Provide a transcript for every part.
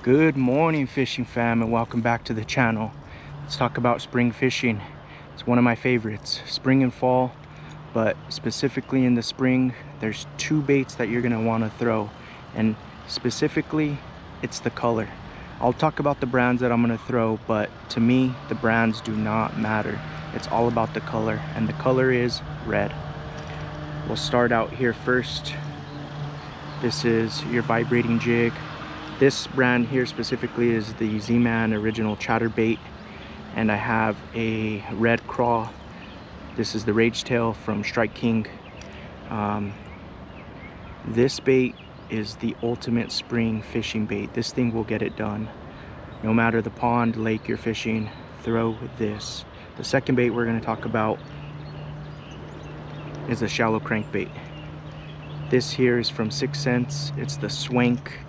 Good morning, fishing fam, and welcome back to the channel. Let's talk about spring fishing. It's one of my favorites, spring and fall, but specifically in the spring there's two baits that you're going to want to throw, and specifically it's the color. I'll talk about the brands that I'm going to throw, but to me the brands do not matter. It's all about the color, and the color is red. We'll start out here first. This is your vibrating jig. This brand here specifically is the Z-Man original chatterbait, and I have a red craw. This is the Rage Tail from Strike King. This bait is the ultimate spring fishing bait. This thing will get it done. No matter the pond, lake you're fishing, throw this. The second bait we're going to talk about is a shallow crankbait. This here is from 6th Sense. It's the Swank,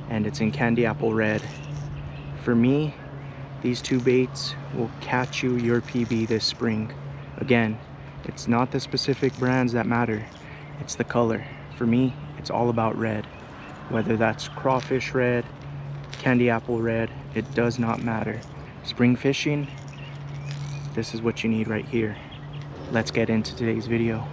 and it's in candy apple red. For me, these two baits will catch you your PB this spring. Again, it's not the specific brands that matter, it's the color. For me, it's all about red. Whether that's crawfish red, candy apple red, it does not matter. Spring fishing, this is what you need right here. Let's get into today's video.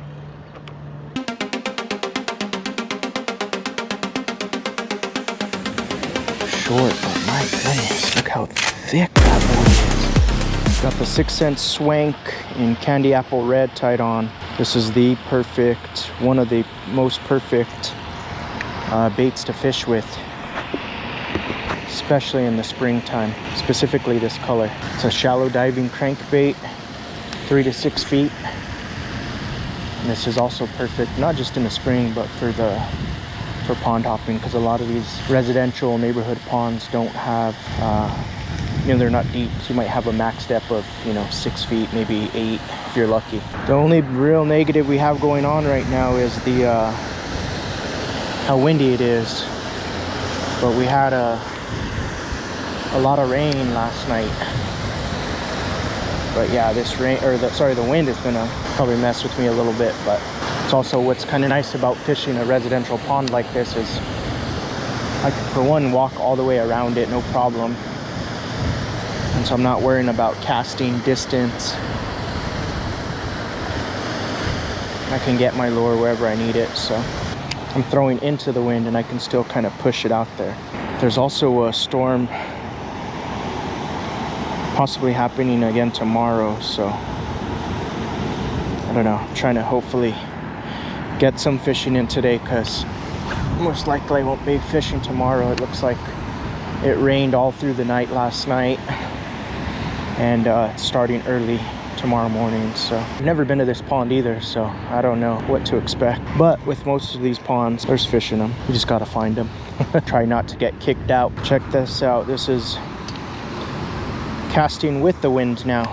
Short, but my goodness, look how thick that one is. Got the 6th Sense Swank in candy apple red tied on. This is the perfect, one of the most perfect baits to fish with, especially in the springtime, specifically this color. It's a shallow diving crankbait, 3 to 6 feet. And this is also perfect, not just in the spring, but for pond hopping, because a lot of these residential neighborhood ponds don't have, they're not deep, so you might have a max depth of 6 feet, maybe 8 if you're lucky. The only real negative we have going on right now is the how windy it is, but we had a lot of rain last night. But yeah, this rain, or the wind is gonna probably mess with me a little bit. But it's also what's kind of nice about fishing a residential pond like this is I can, for one, walk all the way around it, no problem. And so I'm not worrying about casting distance. I can get my lure wherever I need it, so I'm throwing into the wind and I can still kind of push it out there. There's also a storm possibly happening again tomorrow, so I don't know, I'm trying to hopefully get some fishing in today, because most likely I won't be fishing tomorrow. It looks like it rained all through the night last night, and it's starting early tomorrow morning. So I've never been to this pond either, so I don't know what to expect. But with most of these ponds, there's fish in them. You just gotta find them. Try not to get kicked out. Check this out. This is casting with the wind now.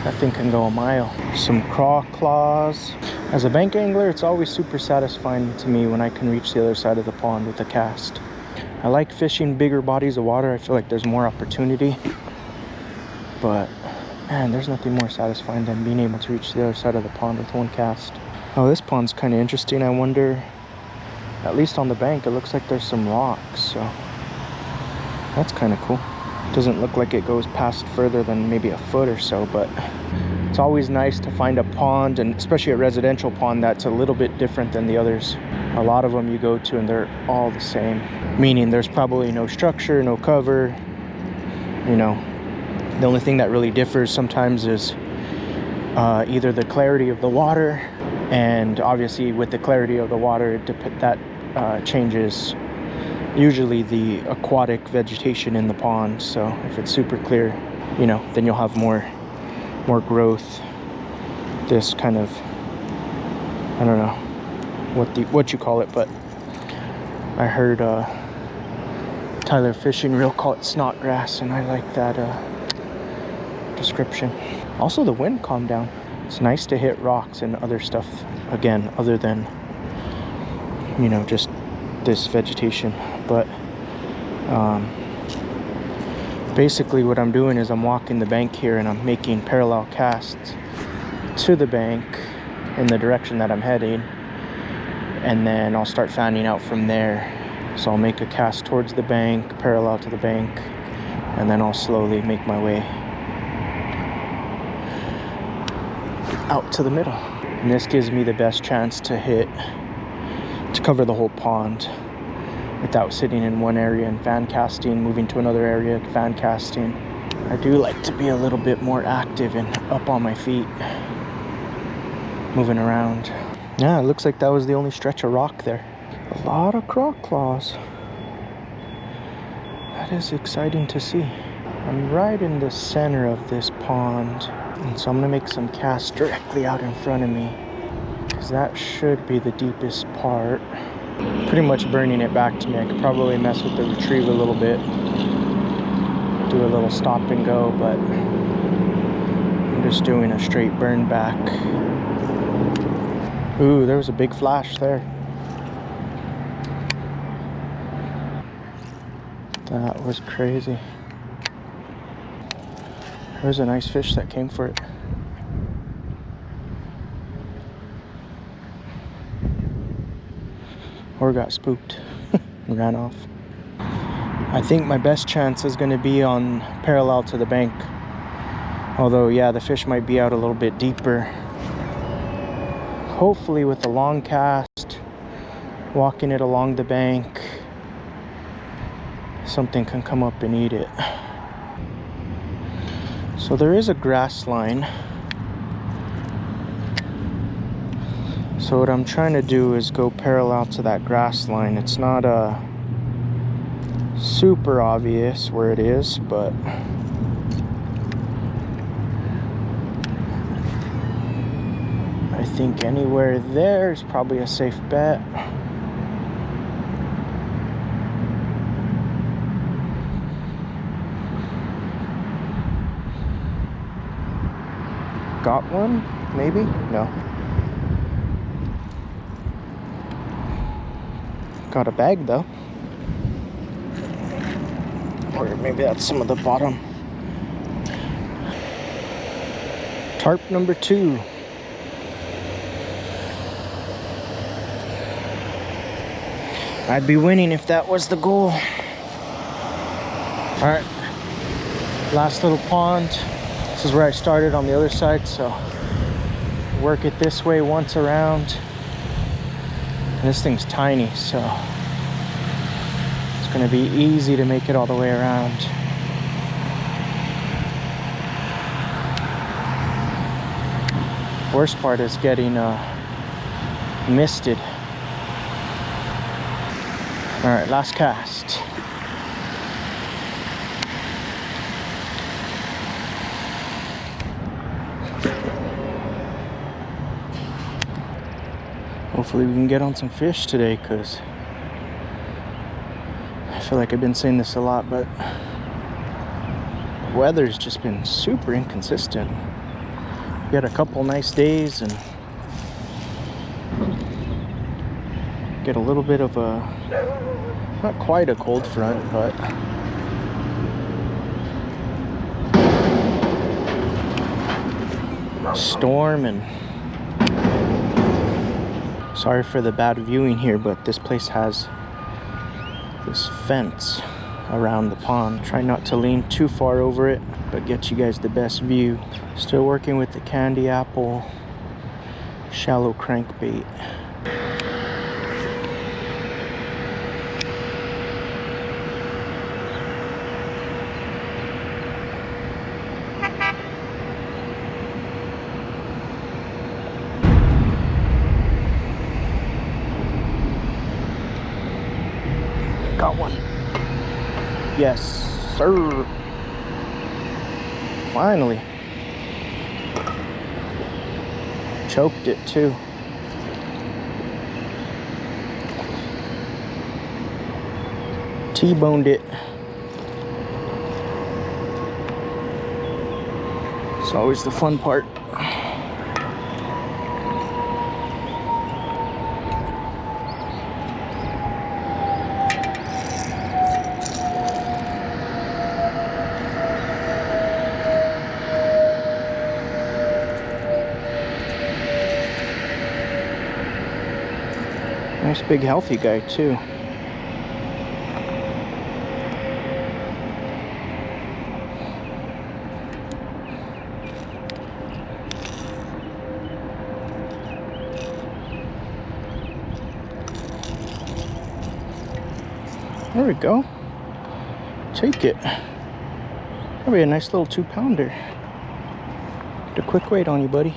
That thing can go a mile. Some craw claws. As a bank angler, it's always super satisfying to me when I can reach the other side of the pond with a cast. I like fishing bigger bodies of water. I feel like there's more opportunity, but man, there's nothing more satisfying than being able to reach the other side of the pond with one cast. Oh, this pond's kind of interesting. I wonder, at least on the bank, it looks like there's some rocks, so that's kind of cool. Doesn't look like it goes past further than maybe a foot or so, but it's always nice to find a pond, and especially a residential pond, that's a little bit different than the others. A lot of them you go to and they're all the same, meaning there's probably no structure, no cover. The only thing that really differs sometimes is either the clarity of the water, and obviously with the clarity of the water that changes usually the aquatic vegetation in the pond. So if it's super clear, then you'll have more growth. This kind of, I don't know what you call it, but I heard Tyler Fishing Reel call it snot grass, and I like that description. Also, the wind calmed down. It's nice to hit rocks and other stuff again, other than just this vegetation. But basically what I'm doing is I'm walking the bank here, and I'm making parallel casts to the bank in the direction that I'm heading, and then I'll start fanning out from there. So I'll make a cast towards the bank, parallel to the bank, and then I'll slowly make my way out to the middle. And this gives me the best chance to cover the whole pond without sitting in one area and fan casting, moving to another area, fan casting. I do like to be a little bit more active and up on my feet, moving around. Yeah, it looks like that was the only stretch of rock there. A lot of croc claws. That is exciting to see. I'm right in the center of this pond, and so I'm gonna make some casts directly out in front of me, because that should be the deepest part. Pretty much burning it back to me. I could probably mess with the retrieve a little bit, do a little stop and go, but I'm just doing a straight burn back. Ooh, there was a big flash there. That was crazy. There's a nice fish that came for it. Or got spooked and ran off. I think my best chance is going to be on parallel to the bank. Although, yeah, the fish might be out a little bit deeper. Hopefully with a long cast, walking it along the bank, something can come up and eat it. So there is a grass line. So what I'm trying to do is go parallel to that grass line. It's not super obvious where it is, but I think anywhere there is probably a safe bet. Got one? Maybe? No. Got a bag though. Or maybe that's some of the bottom. Tarp number 2. I'd be winning if that was the goal. Alright. Last little pond. This is where I started on the other side, so work it this way once around. And this thing's tiny, so it's gonna be easy to make it all the way around. Worst part is getting misted. All right, last cast. Hopefully we can get on some fish today, because I feel like I've been saying this a lot, but the weather's just been super inconsistent. We had a couple nice days and get a little bit of a, not quite a cold front, but storm. And sorry for the bad viewing here, but this place has this fence around the pond. Try not to lean too far over it, but get you guys the best view. Still working with the candy apple shallow crankbait. Got one. Yes, sir. Finally. Choked it too. T-boned it. It's always the fun part. Nice big healthy guy too. There we go. Take it. That'll be a nice little 2-pounder. Get a quick weight on you, buddy.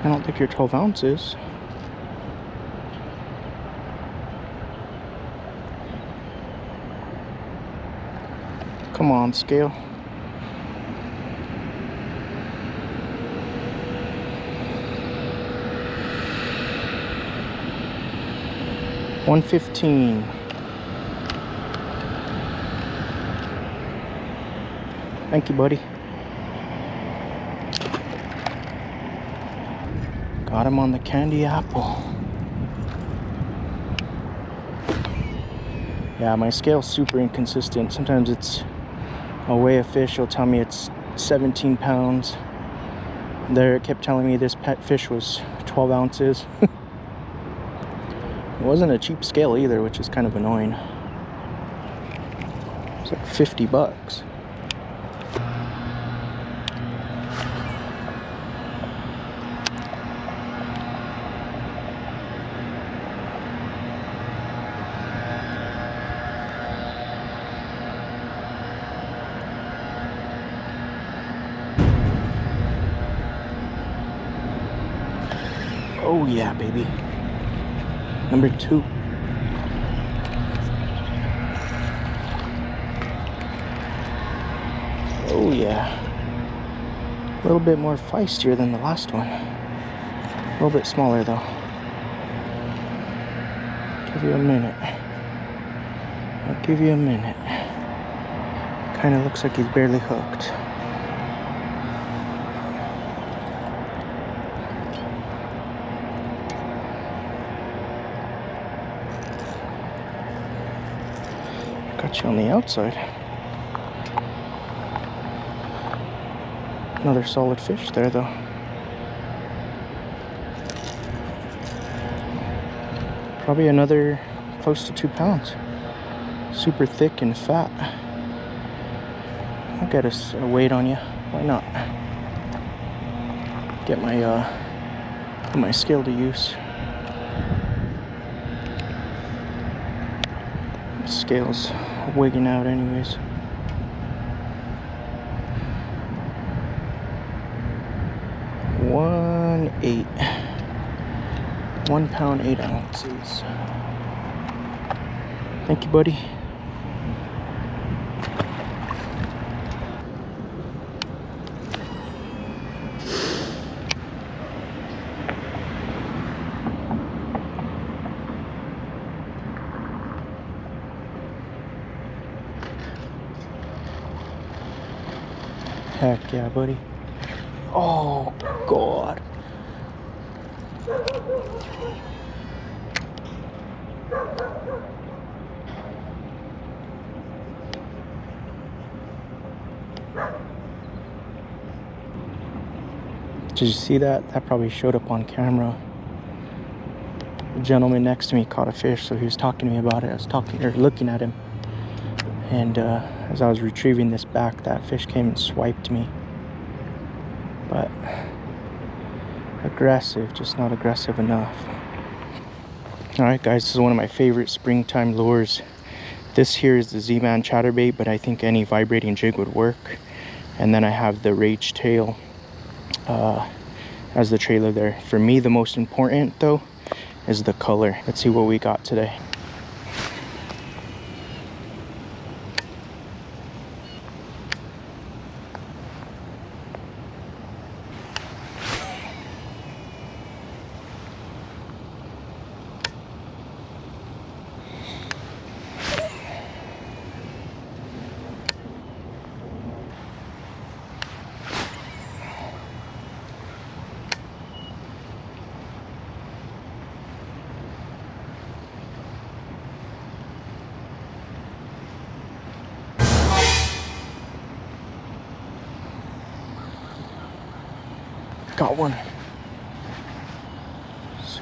I don't think you're 12 ounces. Come on, scale. $115. Thank you, buddy. Got him on the candy apple. Yeah, my scale's super inconsistent. Sometimes it's I'll weigh a fish, it'll tell me it's 17 pounds. There, it kept telling me this pet fish was 12 ounces. It wasn't a cheap scale either, which is kind of annoying. It's like 50 bucks. Oh yeah, baby. Number 2. Oh yeah. A little bit more feistier than the last one. A little bit smaller though. Give you a minute. I'll give you a minute. Kind of looks like he's barely hooked. Got you on the outside. Another solid fish there though. Probably another close to 2 pounds. Super thick and fat. I'll get a weight on you. Why not? Get my scale to use. Scale's wigging out anyways. $1.08. 1 pound 8 ounces. Thank you, buddy. Heck yeah, buddy. Oh, God. Did you see that? That probably showed up on camera. The gentleman next to me caught a fish, so he was talking to me about it. I was looking at him. And as I was retrieving this back, that fish came and swiped me. But aggressive, just not aggressive enough. Alright guys, this is one of my favorite springtime lures. This here is the Z-Man chatterbait, but I think any vibrating jig would work. And then I have the Rage Tail as the trailer there. For me, the most important though is the color. Let's see what we got today. Got one.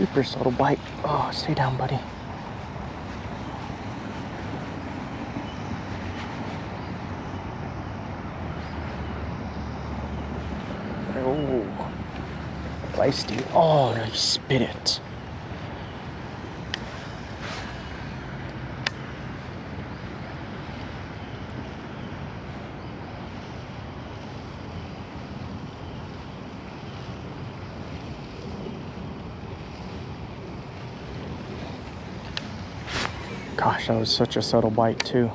Super subtle bite. Oh, stay down, buddy. Oh, feisty. Oh, no, you spit it. Gosh, that was such a subtle bite too.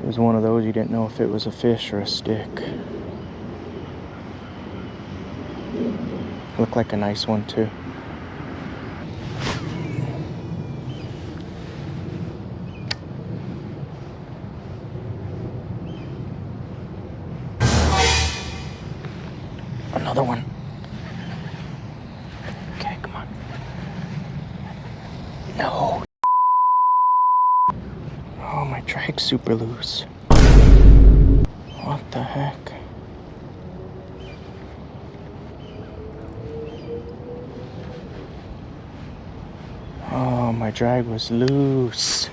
It was one of those you didn't know if it was a fish or a stick. Looked like a nice one too. Another one. Okay, come on. No. Oh, my drag's super loose. What the heck? Oh, my drag was loose.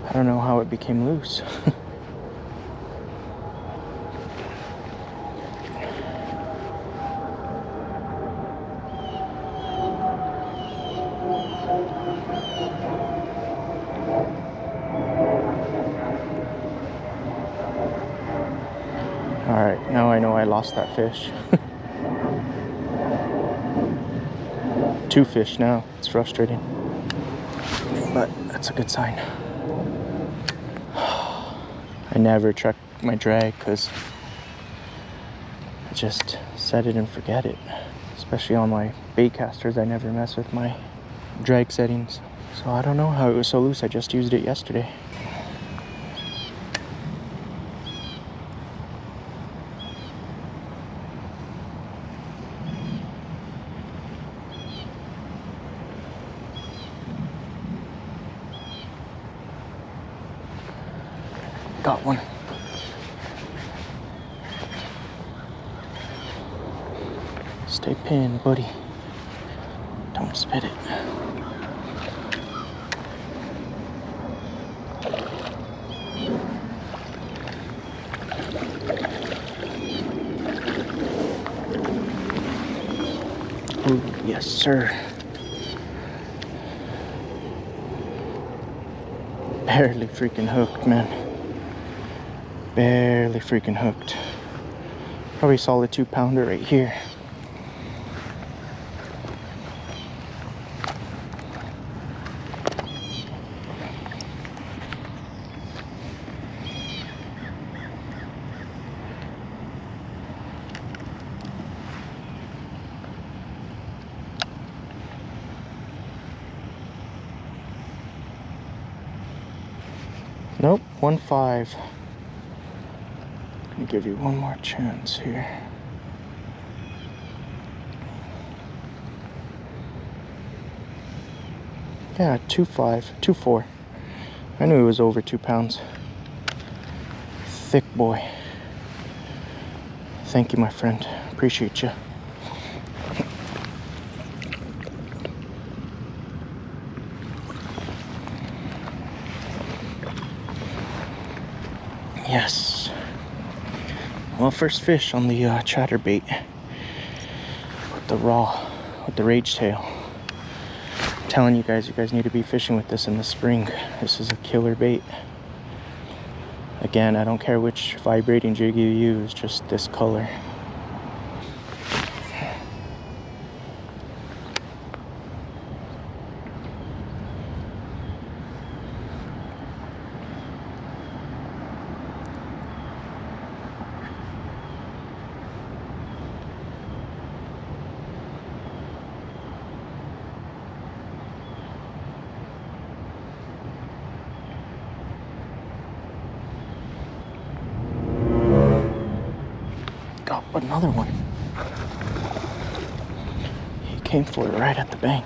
I don't know how it became loose. Alright, now I know I lost that fish. 2 fish now. It's frustrating. But that's a good sign. I never check my drag because I just set it and forget it. Especially on my bait casters, I never mess with my drag settings. So I don't know how it was so loose. I just used it yesterday. Got one. Stay pinned, buddy. Don't spit it. Oh, yes, sir. Barely freaking hooked, man. Barely freaking hooked. Probably solid 2-pounder right here. Nope, 1.5. Let me give you one more chance here. Yeah, 2.5, 2.4. I knew it was over 2 pounds. Thick boy. Thank you, my friend. Appreciate you. Yes. Well, first fish on the chatterbait with the rage tail. I'm telling you guys need to be fishing with this in the spring. This is a killer bait. Again, I don't care which vibrating jig you use, just this color. Got another one. He came for it right at the bank.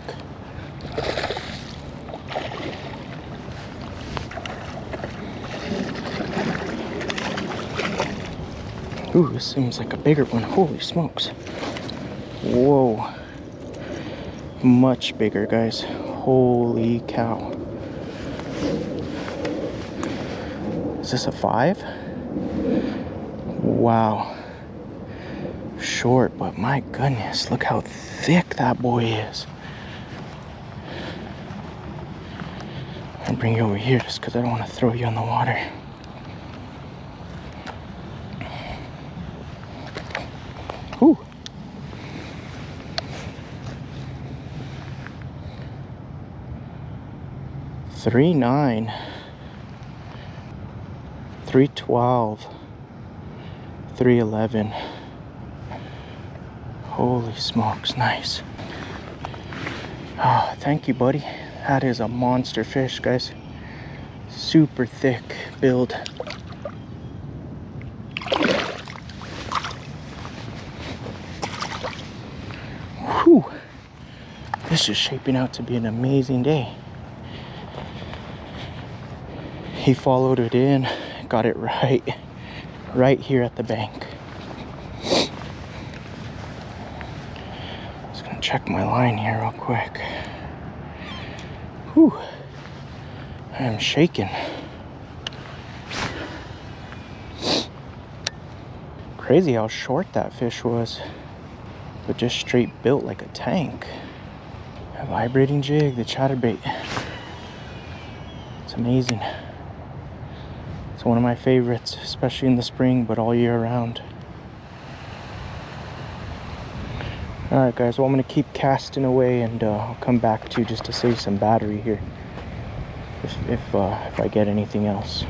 Ooh, this seems like a bigger one. Holy smokes. Whoa. Much bigger, guys. Holy cow. Is this a 5? Wow. Short, but my goodness, look how thick that boy is. I'll bring you over here just because I don't want to throw you in the water. Whew. $3.9, $3.12, $3.11. Holy smokes, nice. Oh, thank you, buddy. That is a monster fish, guys. Super thick build. Whew. This is shaping out to be an amazing day. He followed it in, got it right here at the bank. Just gonna check my line here real quick. Whew. I am shaking. Crazy how short that fish was, but just straight built like a tank. A vibrating jig, the chatterbait. It's amazing. It's one of my favorites, especially in the spring, but all year round. Alright guys, well I'm going to keep casting away, and I'll come back to you just to save some battery here if I get anything else.